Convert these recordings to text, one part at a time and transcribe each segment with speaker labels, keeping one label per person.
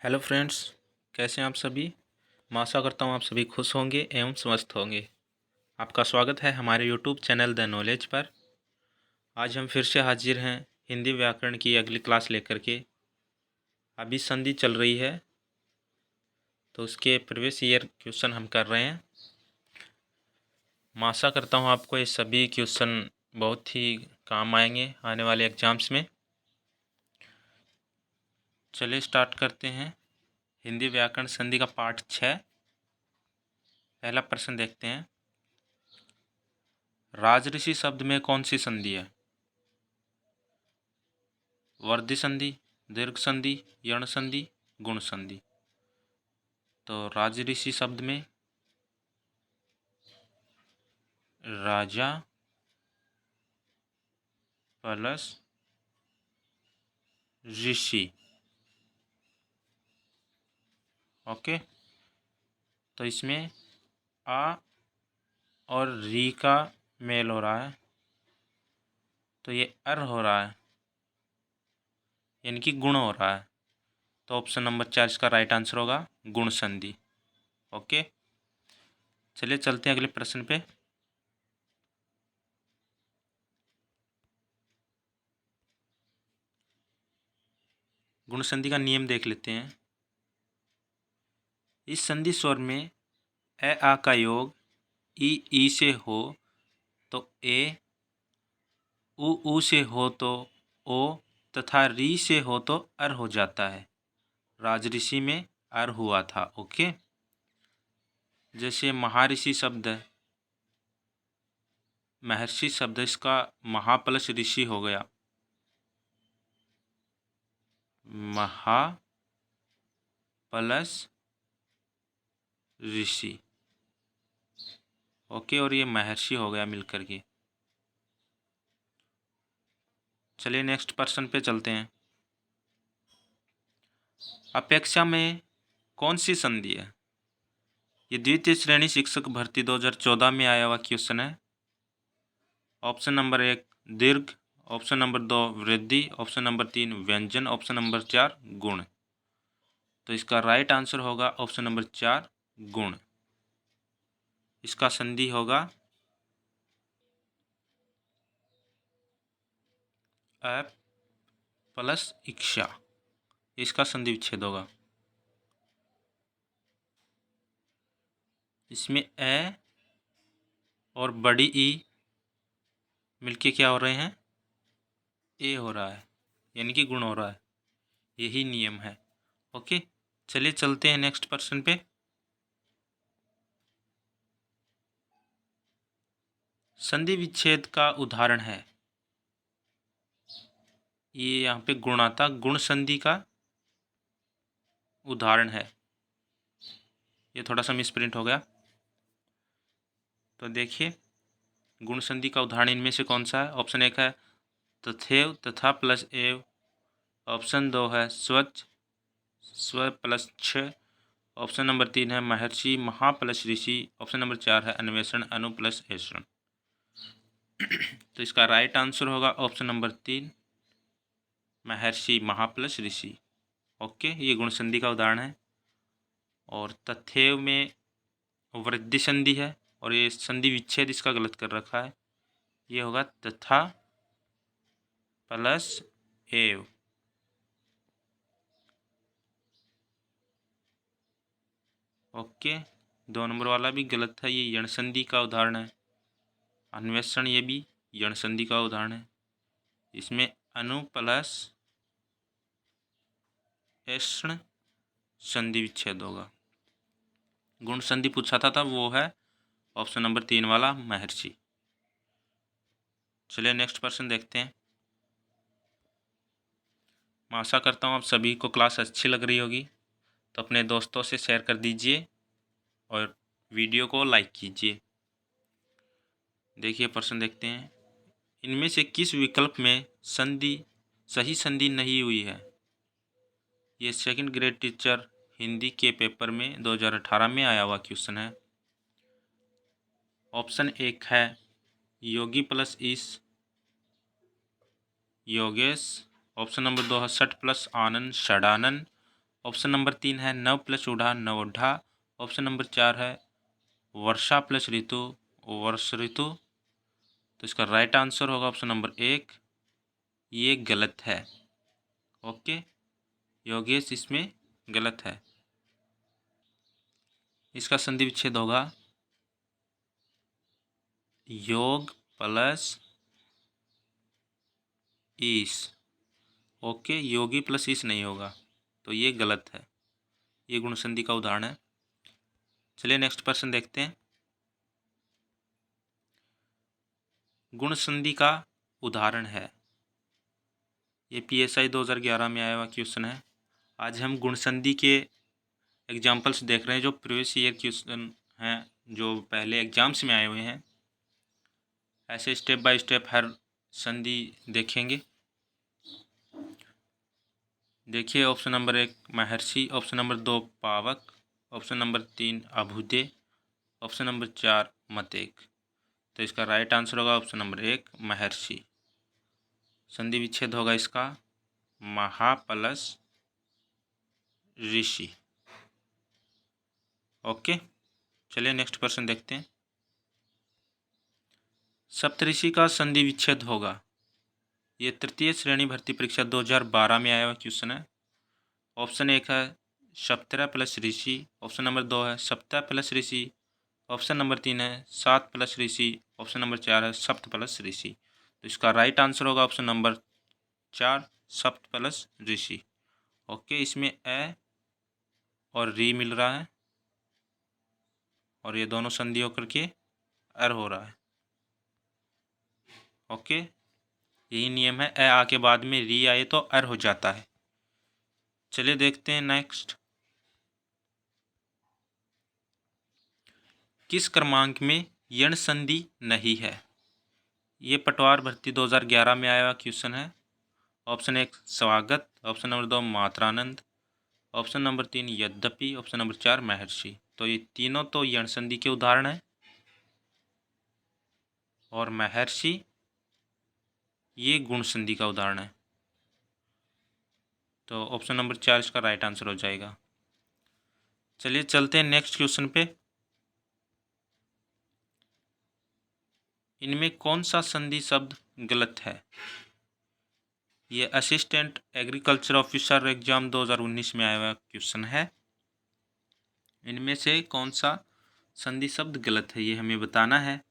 Speaker 1: Hello friends, कैसे हैं आप सभी। मैं आशा करता हूँ आप सभी खुश होंगे एवं स्वस्थ होंगे। आपका स्वागत है हमारे यूट्यूब चैनल द नॉलेज पर। आज हम फिर से हाजिर हैं हिंदी व्याकरण की अगली क्लास लेकर के। अभी संधि चल रही है तो उसके प्रीवियस ईयर क्वेश्चन हम कर रहे हैं। मैं आशा करता हूँ आपको ये सभी क्वेश्चन बहुत ही काम आएंगे आने वाले एग्जाम्स में। चलिए स्टार्ट करते हैं। हिंदी व्याकरण संधि का पार्ट 6। पहला प्रश्न देखते हैं। राजऋषि शब्द में कौन सी संधि है? वर्धी संधि, दीर्घ संधि, यण संधि, गुण संधि। तो राजऋषि शब्द में राजा प्लस ऋषि। ओके, तो इसमें आ और री का मेल हो रहा है तो ये अर हो रहा है, यानी कि गुण हो रहा है। तो ऑप्शन नंबर 4 इसका राइट आंसर होगा, गुण संधि। ओके, चलिए चलते हैं अगले प्रश्न पे। गुण संधि का नियम देख लेते हैं। इस संधि स्वर में ए आ का योग ई से हो तो ए, उ से हो तो ओ तथा री से हो तो अर हो जाता है। राजऋषि में अर हुआ था। ओके, जैसे महर्षि शब्द है, महर्षि शब्द इसका महा प्लस ऋषि हो गया, महा प्लस ऋषि। ओके, और ये महर्षि हो गया मिलकर के। चलिए नेक्स्ट पर्सन पे चलते हैं। अपेक्षा में कौन सी संधि है? ये द्वितीय श्रेणी शिक्षक भर्ती 2014 में आया हुआ क्वेश्चन है। ऑप्शन नंबर 1 दीर्घ, ऑप्शन नंबर 2 वृद्धि, ऑप्शन नंबर 3 व्यंजन, ऑप्शन नंबर 4 गुण। तो इसका राइट आंसर होगा ऑप्शन नंबर 4 गुण। इसका संधि होगा अ प्लस इक्षा। इसका संधि विच्छेद होगा। इसमें ए और बड़ी ई मिलके क्या हो रहे हैं? ए हो रहा है, यानी कि गुण हो रहा है। यही नियम है। ओके, चलिए चलते हैं नेक्स्ट पर्सन पे। संधि विच्छेद का उदाहरण है। ये यहाँ पे गुण आता, गुण संधि का उदाहरण है। ये थोड़ा सा मिसप्रिंट हो गया, तो देखिए गुण संधि का उदाहरण इनमें से कौन सा है? ऑप्शन 1 है तथैव तथा प्लस एव, ऑप्शन 2 है स्वच्छ स्व प्लस छ, ऑप्शन नंबर 3 है महर्षि महा प्लस ऋषि, ऑप्शन नंबर 4 है अन्वेषण अनु प्लस ऐषण। तो इसका राइट आंसर होगा ऑप्शन नंबर 3 महर्षि महा प्लस ऋषि। ओके, ये गुण संधि का उदाहरण है। और तथैव में वृद्धि संधि है और ये संधि विच्छेद इसका गलत कर रखा है। ये होगा तथा प्लस एव। ओके, 2 नंबर वाला भी गलत था, ये यण संधि का उदाहरण है। अन्वेषण ये भी यण संधि का उदाहरण है। इसमें अनु प्लस ऐषण संधि विच्छेद होगा। गुण संधि पूछा था वो है ऑप्शन नंबर 3 वाला महर्षि। चलिए नेक्स्ट पर्सन देखते हैं। मैं आशा करता हूँ आप सभी को क्लास अच्छी लग रही होगी, तो अपने दोस्तों से शेयर कर दीजिए और वीडियो को लाइक कीजिए। देखिए प्रश्न देखते हैं। इनमें से किस विकल्प में संधि सही संधि नहीं हुई है? ये सेकंड ग्रेड टीचर हिंदी के पेपर में 2018 में आया हुआ क्वेश्चन है। ऑप्शन 1 है योगी प्लस ईश योगेश, ऑप्शन नंबर 2 है सठ प्लस आनंद षडानंद, ऑप्शन नंबर 3 है नव प्लस ऊढ़ा नवोढ़ा। ऑप्शन नंबर 4 है वर्षा प्लस ऋतु वर्ष ऋतु। तो इसका राइट आंसर होगा ऑप्शन नंबर 1, ये गलत है। ओके योगेश, इसमें गलत है। इसका संधि विच्छेद होगा योग प्लस ईस। ओके योगी प्लस ईस नहीं होगा, तो ये गलत है। ये गुण संधि का उदाहरण है। चलिए नेक्स्ट प्रश्न देखते हैं। गुण संधि का उदाहरण है, ये PSI 2011 में आया हुआ क्वेश्चन है। आज हम गुण संधि के एग्जाम्पल्स देख रहे हैं जो प्रीवियस ईयर क्वेश्चन हैं, जो पहले एग्जाम्स में आए हुए हैं। ऐसे स्टेप बाय स्टेप हर संधि देखेंगे। देखिए ऑप्शन नंबर 1 महर्षि, ऑप्शन नंबर 2 पावक, ऑप्शन नंबर 3 अभ्युदय, ऑप्शन नंबर 4 मतेक। तो इसका राइट आंसर होगा ऑप्शन नंबर 1 महर्षि। संधि विच्छेद होगा इसका महा प्लस ऋषि। ओके चलिए नेक्स्ट प्रश्न देखते हैं। सप्तऋषि का संधि विच्छेद होगा, ये तृतीय श्रेणी भर्ती परीक्षा 2012 में आया हुआ क्वेश्चन है। ऑप्शन 1 है सप्तरा प्लस ऋषि, ऑप्शन नंबर 2 है सप्ता प्लस ऋषि, ऑप्शन नंबर 3 है सात प्लस ऋषि, ऑप्शन नंबर 4 है सप्त प्लस ऋषि। तो इसका राइट आंसर होगा ऑप्शन नंबर 4 सप्त प्लस ऋषि। ओके इसमें ए और री मिल रहा है और ये दोनों संधि होकर के अर हो रहा है। ओके यही नियम है, ए आके बाद में री आए तो अर हो जाता है। चलिए देखते हैं नेक्स्ट। किस क्रमांक में यण संधि नहीं है? ये पटवार भर्ती 2011 में आया हुआ क्वेश्चन है। ऑप्शन 1 स्वागत, ऑप्शन नंबर 2 मात्रानंद, ऑप्शन नंबर 3 यद्यपि, ऑप्शन नंबर 4 महर्षि। तो ये तीनों तो यण संधि के उदाहरण हैं और महर्षि ये गुण संधि का उदाहरण है। तो ऑप्शन नंबर 4 इसका राइट आंसर हो जाएगा। चलिए चलते हैं नेक्स्ट क्वेश्चन पे। इनमें कौन सा संधि शब्द गलत है? ये असिस्टेंट एग्रीकल्चर ऑफिसर एग्जाम 2019 में आया हुआ क्वेश्चन है। इनमें से कौन सा संधि शब्द गलत है ये हमें बताना है।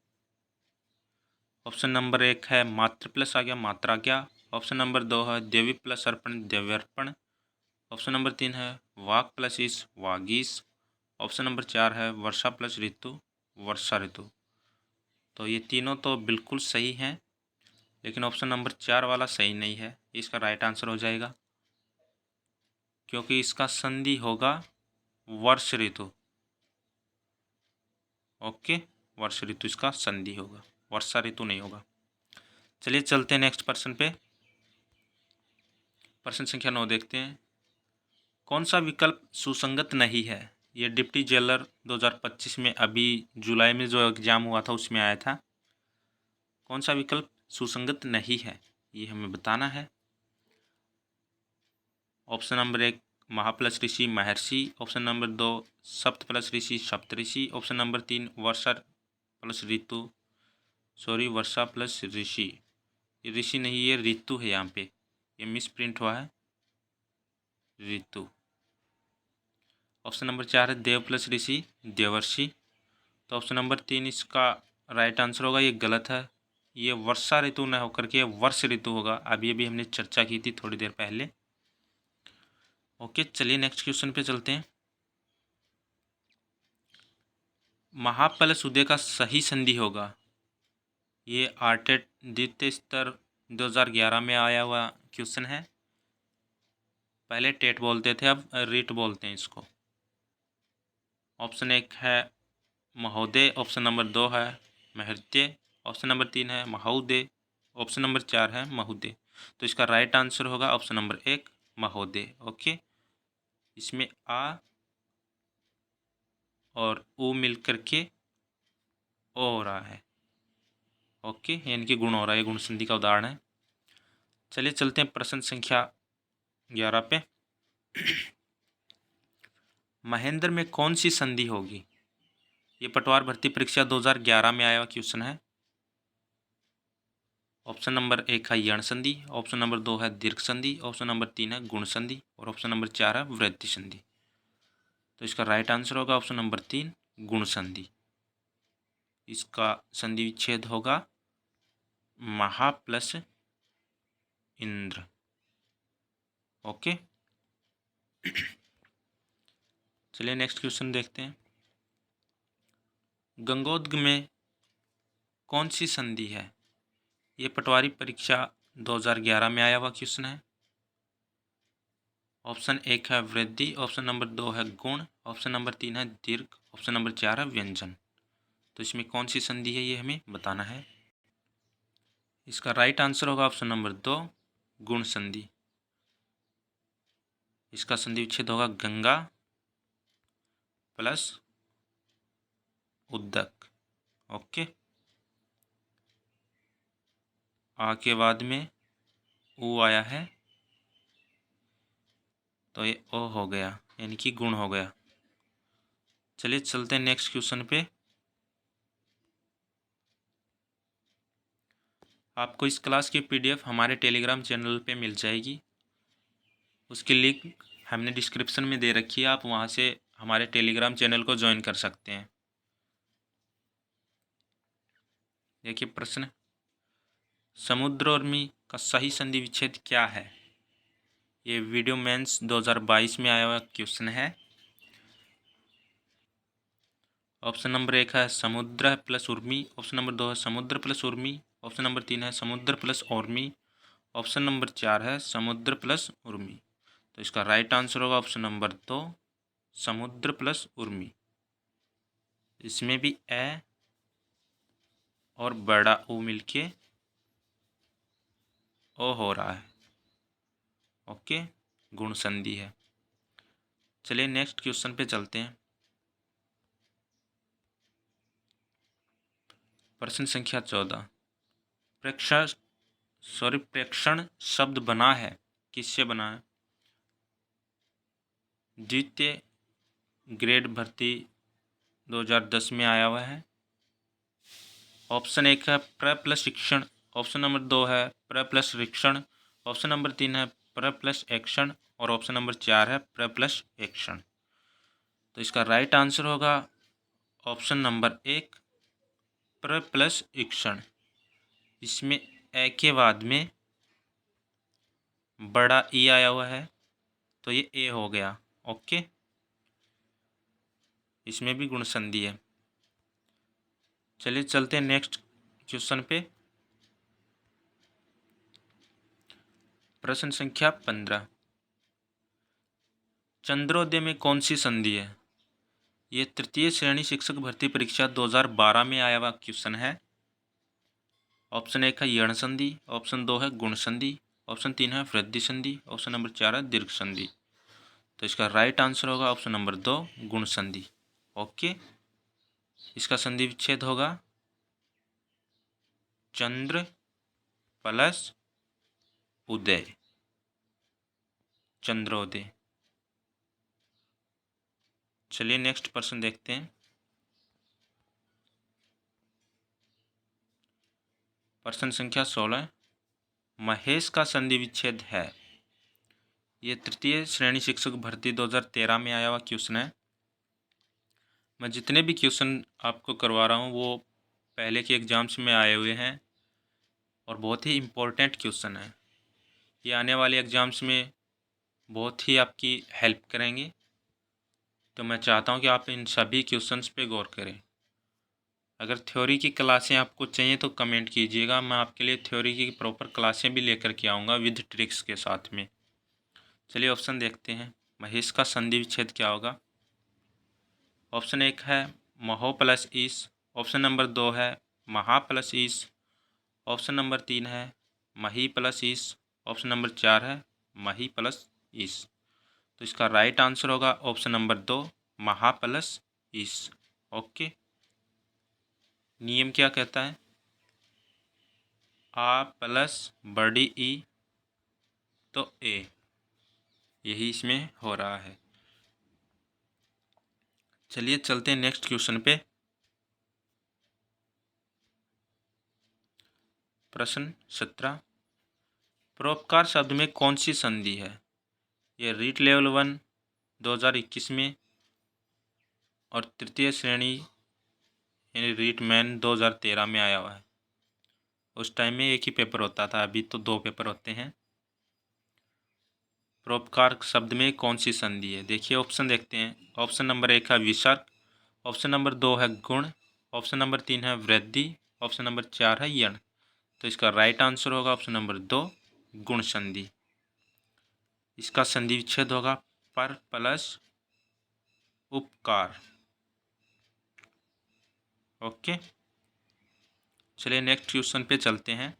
Speaker 1: ऑप्शन नंबर 1 है मात्र प्लस आ गया मात्रा क्या, ऑप्शन नंबर 2 है देवी प्लस अर्पण देव्यर्पण, ऑप्शन नंबर 3 है वाक प्लस ईस वागीस, ऑप्शन नंबर 4 है वर्षा प्लस ऋतु वर्षा ऋतु। तो ये तीनों तो बिल्कुल सही हैं, लेकिन ऑप्शन नंबर 4 वाला सही नहीं है। इसका राइट आंसर हो जाएगा, क्योंकि इसका संधि होगा वर्ष ऋतु। ओके वर्ष ऋतु इसका संधि होगा, वर्षा ऋतु नहीं होगा। चलिए चलते हैं नेक्स्ट प्रश्न पे। प्रश्न संख्या 9 देखते हैं। कौन सा विकल्प सुसंगत नहीं है? ये डिप्टी जेलर 2025 में अभी जुलाई में जो एग्जाम हुआ था उसमें आया था। कौन सा विकल्प सुसंगत नहीं है ये हमें बताना है। ऑप्शन नंबर 1 महा प्लस ऋषि महर्षि, ऑप्शन नंबर 2 सप्त प्लस ऋषि सप्तऋषि, ऑप्शन नंबर 3 वर्षा प्लस ऋतु वर्षा प्लस ऋषि। ये ऋषि नहीं ये ऋतु है, यहाँ पे ये मिस प्रिंट हुआ है ऋतु। ऑप्शन नंबर 4 है देव प्लस ऋषि देवर्षि। तो ऑप्शन नंबर 3 इसका राइट आंसर होगा, ये गलत है। ये वर्षा ऋतु न होकर के वर्ष ऋतु होगा। अभी अभी हमने चर्चा की थी थोड़ी देर पहले। ओके चलिए नेक्स्ट क्वेश्चन पे चलते हैं। महाप्लस उदय का सही संधि होगा, ये आर्टेट द्वितीय स्तर 2011 में आया हुआ क्वेश्चन है। पहले टेट बोलते थे, अब रीट बोलते हैं इसको। ऑप्शन 1 है महोदय, ऑप्शन नंबर 2 है महत्य, ऑप्शन नंबर 3 है महोदय, ऑप्शन नंबर 4 है महोदय। तो इसका राइट आंसर होगा ऑप्शन नंबर 1 महोदय। ओके इसमें आ और ऊ मिल करके ओ हो रहा है। ओके यानी कि गुण हो रहा है, गुण संधि का उदाहरण है। चलिए चलते हैं प्रश्न संख्या 11 पे। महेंद्र में कौन सी संधि होगी? ये पटवार भर्ती परीक्षा 2011 में आया हुआ क्वेश्चन है। ऑप्शन नंबर 1 है यण संधि, ऑप्शन नंबर 2 है दीर्घ संधि, ऑप्शन नंबर 3 है गुण संधि और ऑप्शन नंबर 4 है वृद्धि संधि। तो इसका राइट आंसर होगा ऑप्शन नंबर 3 गुण संधि। इसका संधि विच्छेद होगा महा प्लस इंद्र। ओके, चलिए नेक्स्ट क्वेश्चन देखते हैं। गंगोत्री में कौन सी संधि है? ये पटवारी परीक्षा 2011 में आया हुआ क्वेश्चन है। ऑप्शन 1 है वृद्धि, ऑप्शन नंबर 2 है गुण, ऑप्शन नंबर 3 है दीर्घ, ऑप्शन नंबर 4 है व्यंजन। तो इसमें कौन सी संधि है ये हमें बताना है। इसका राइट आंसर होगा ऑप्शन नंबर 2 गुण संधि। इसका संधि विच्छेद होगा गंगा प्लस उद्दक। ओके, आ के बाद में ऊ आया है तो ये ओ हो गया, यानी कि गुण हो गया। चलिए चलते हैं नेक्स्ट क्वेश्चन पे। आपको इस क्लास की पीडीएफ हमारे टेलीग्राम चैनल पे मिल जाएगी। उसकी लिंक हमने डिस्क्रिप्शन में दे रखी है, आप वहाँ से हमारे टेलीग्राम चैनल को ज्वाइन कर सकते हैं। देखिए प्रश्न, समुद्र और मी का सही संधि विच्छेद क्या है? ये वीडियो मेंस 2022 में आया हुआ क्वेश्चन है। ऑप्शन नंबर 1 है समुद्र प्लस उर्मी, ऑप्शन नंबर 2 है समुद्र प्लस उर्मी, ऑप्शन नंबर 3 है समुद्र प्लस उर्मी, ऑप्शन नंबर 4 है समुद्र प्लस उर्मी। तो इसका राइट आंसर होगा ऑप्शन नंबर 2 समुद्र प्लस उर्मी। इसमें भी ए और बड़ा ओ मिलके ओ हो रहा है। ओके, गुण संधि है। चलिए नेक्स्ट क्वेश्चन पे चलते हैं। प्रश्न संख्या 14। प्रेक्षण शब्द बना है, किससे बना है? द्वितीय ग्रेड भर्ती 2010 में आया हुआ है। ऑप्शन 1 है प्र प्लस शिक्षण, ऑप्शन नंबर 2 है प्र प्लस शिक्षण, ऑप्शन नंबर 3 है प्र प्लस एक्शन और ऑप्शन नंबर 4 है प्र प्लस एक्शन। तो इसका राइट आंसर होगा ऑप्शन नंबर 1 प्र प्लस एक्शन। इसमें ए के बाद में बड़ा ई आया हुआ है तो ये ए हो गया। ओके, इसमें भी गुण संधि है। चलिए चलते हैं नेक्स्ट क्वेश्चन पे। प्रश्न संख्या 15। चंद्रोदय में कौन सी संधि है? ये तृतीय श्रेणी शिक्षक भर्ती परीक्षा 2012 में आया हुआ क्वेश्चन है। ऑप्शन 1 है यण संधि, ऑप्शन 2 है गुण संधि, ऑप्शन 3 है वृद्धि संधि, ऑप्शन नंबर 4 है दीर्घ संधि। तो इसका राइट आंसर होगा ऑप्शन नंबर 2 गुण संधि। ओके, इसका संधि विच्छेद होगा चंद्र प्लस उदय, चंद्रोदय। चलिए नेक्स्ट प्रश्न देखते हैं। प्रश्न संख्या 16। महेश का संधि विच्छेद है। ये तृतीय श्रेणी शिक्षक भर्ती 2013 में आया हुआ क्वेश्चन है। मैं जितने भी क्वेश्चन आपको करवा रहा हूँ वो पहले के एग्जाम्स में आए हुए हैं और बहुत ही इम्पोर्टेंट क्वेश्चन है। ये आने वाले एग्जाम्स में बहुत ही आपकी हेल्प करेंगे। तो मैं चाहता हूँ कि आप इन सभी क्वेश्चंस पे गौर करें। अगर थ्योरी की क्लासें आपको चाहिए तो कमेंट कीजिएगा, मैं आपके लिए थ्योरी की प्रॉपर क्लासें भी लेकर के आऊँगा विद ट्रिक्स के साथ में। चलिए ऑप्शन देखते हैं। महेश का संधि विच्छेद क्या होगा? ऑप्शन 1 है महो प्लस ईस, ऑप्शन नंबर 2 है महा प्लस ईस, ऑप्शन नंबर 3 है मही प्लस ईस, ऑप्शन नंबर 4 है मही प्लस ईस। तो इसका राइट आंसर होगा ऑप्शन नंबर 2 महा प्लस ईस। ओके, नियम क्या कहता है? आ प्लस बड़ी ई तो ए, यही इसमें हो रहा है। चलिए चलते हैं नेक्स्ट क्वेश्चन पे। प्रश्न 17, परोपकार शब्द में कौन सी संधि है? ये रीट लेवल 1 2021 में और तृतीय श्रेणी यानी रीट मैन 2013 में आया हुआ है। उस टाइम में एक ही पेपर होता था, अभी तो 2 पेपर होते हैं। परोपकार शब्द में कौन सी संधि है? देखिए ऑप्शन देखते हैं। ऑप्शन नंबर 1 है विसर्ग, ऑप्शन नंबर 2 है गुण, ऑप्शन नंबर 3 है वृद्धि, ऑप्शन नंबर 4 है यण। तो इसका राइट आंसर होगा ऑप्शन नंबर 2 गुण संधि। इसका संधि विच्छेद होगा पर प्लस उपकार। ओके, चलिए नेक्स्ट क्वेश्चन पे चलते हैं।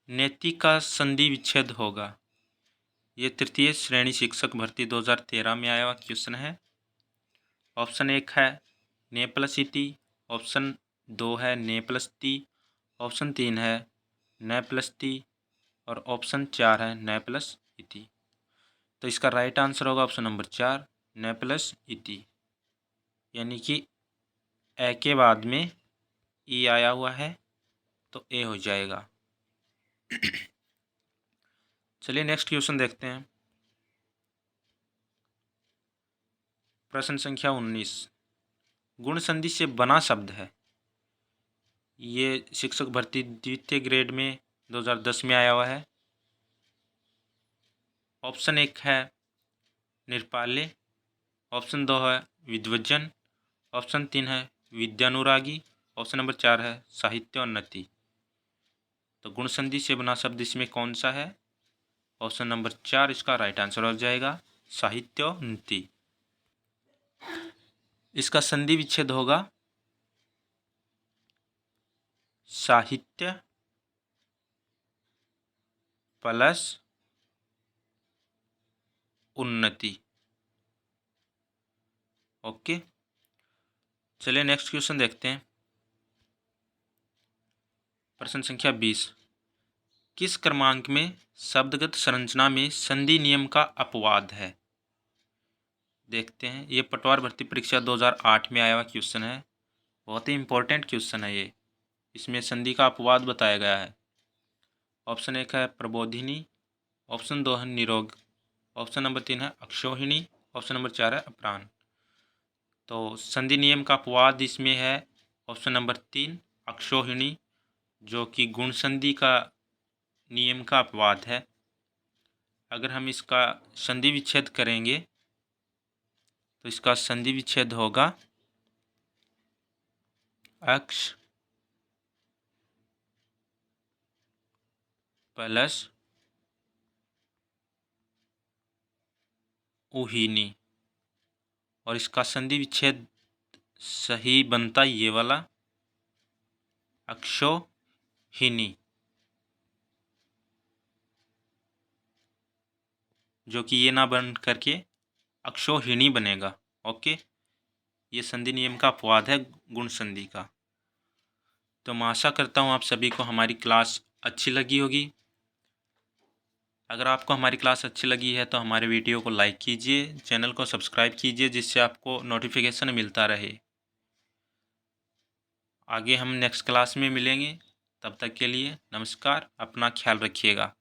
Speaker 1: नेति का संधि विच्छेद होगा। ये तृतीय श्रेणी शिक्षक भर्ती 2013 में आया हुआ क्वेश्चन है। ऑप्शन 1 है ने प्लस इति, ऑप्शन 2 है ने प्लस ती, ऑप्शन 3 है न प्लस ती और ऑप्शन 4 है न प्लस इति। तो इसका राइट आंसर होगा ऑप्शन नंबर 4 न प्लस इति, यानी कि ए के बाद में ई आया हुआ है तो ए हो जाएगा। चलिए नेक्स्ट क्वेश्चन देखते हैं। प्रश्न संख्या 19, गुण संधि से बना शब्द है। ये शिक्षक भर्ती द्वितीय ग्रेड में 2010 में आया हुआ है। ऑप्शन 1 है निरपाले, ऑप्शन 2 है विद्वजन, ऑप्शन 3 है विद्यानुरागी, ऑप्शन नंबर 4 है साहित्योन्नति। तो गुण संधि से बना शब्द इसमें कौन सा है? ऑप्शन नंबर 4 इसका राइट आंसर हो जाएगा साहित्योन्नति। इसका संधि विच्छेद होगा साहित्य प्लस उन्नति। ओके, चलिए नेक्स्ट क्वेश्चन देखते हैं। प्रश्न संख्या 20, किस क्रमांक में शब्दगत संरचना में संधि नियम का अपवाद है? देखते हैं। ये पटवार भर्ती परीक्षा 2008 में आया हुआ क्वेश्चन है। बहुत ही इंपॉर्टेंट क्वेश्चन है ये। इसमें संधि का अपवाद बताया गया है। ऑप्शन 1 है प्रबोधिनी, ऑप्शन 2 है निरोग, ऑप्शन नंबर 3 है अक्षोहिणी, ऑप्शन नंबर 4 है अपराह्न। तो संधि नियम का अपवाद इसमें है ऑप्शन नंबर 3 अक्षोहिणी, जो कि गुण संधि का नियम का अपवाद है। अगर हम इसका संधि विच्छेद करेंगे तो इसका संधि विच्छेद होगा अक्ष प्लस उहिनी, और इसका संधि विच्छेद सही बनता ये वाला अक्षोहिणी, जो कि ये ना बन करके अक्षोहिणी बनेगा। ओके, ये संधि नियम का अपवाद है गुण संधि का। तो मैं आशा करता हूँ आप सभी को हमारी क्लास अच्छी लगी होगी। अगर आपको हमारी क्लास अच्छी लगी है तो हमारे वीडियो को लाइक कीजिए, चैनल को सब्सक्राइब कीजिए, जिससे आपको नोटिफिकेशन मिलता रहे। आगे हम नेक्स्ट क्लास में मिलेंगे, तब तक के लिए नमस्कार, अपना ख्याल रखिएगा।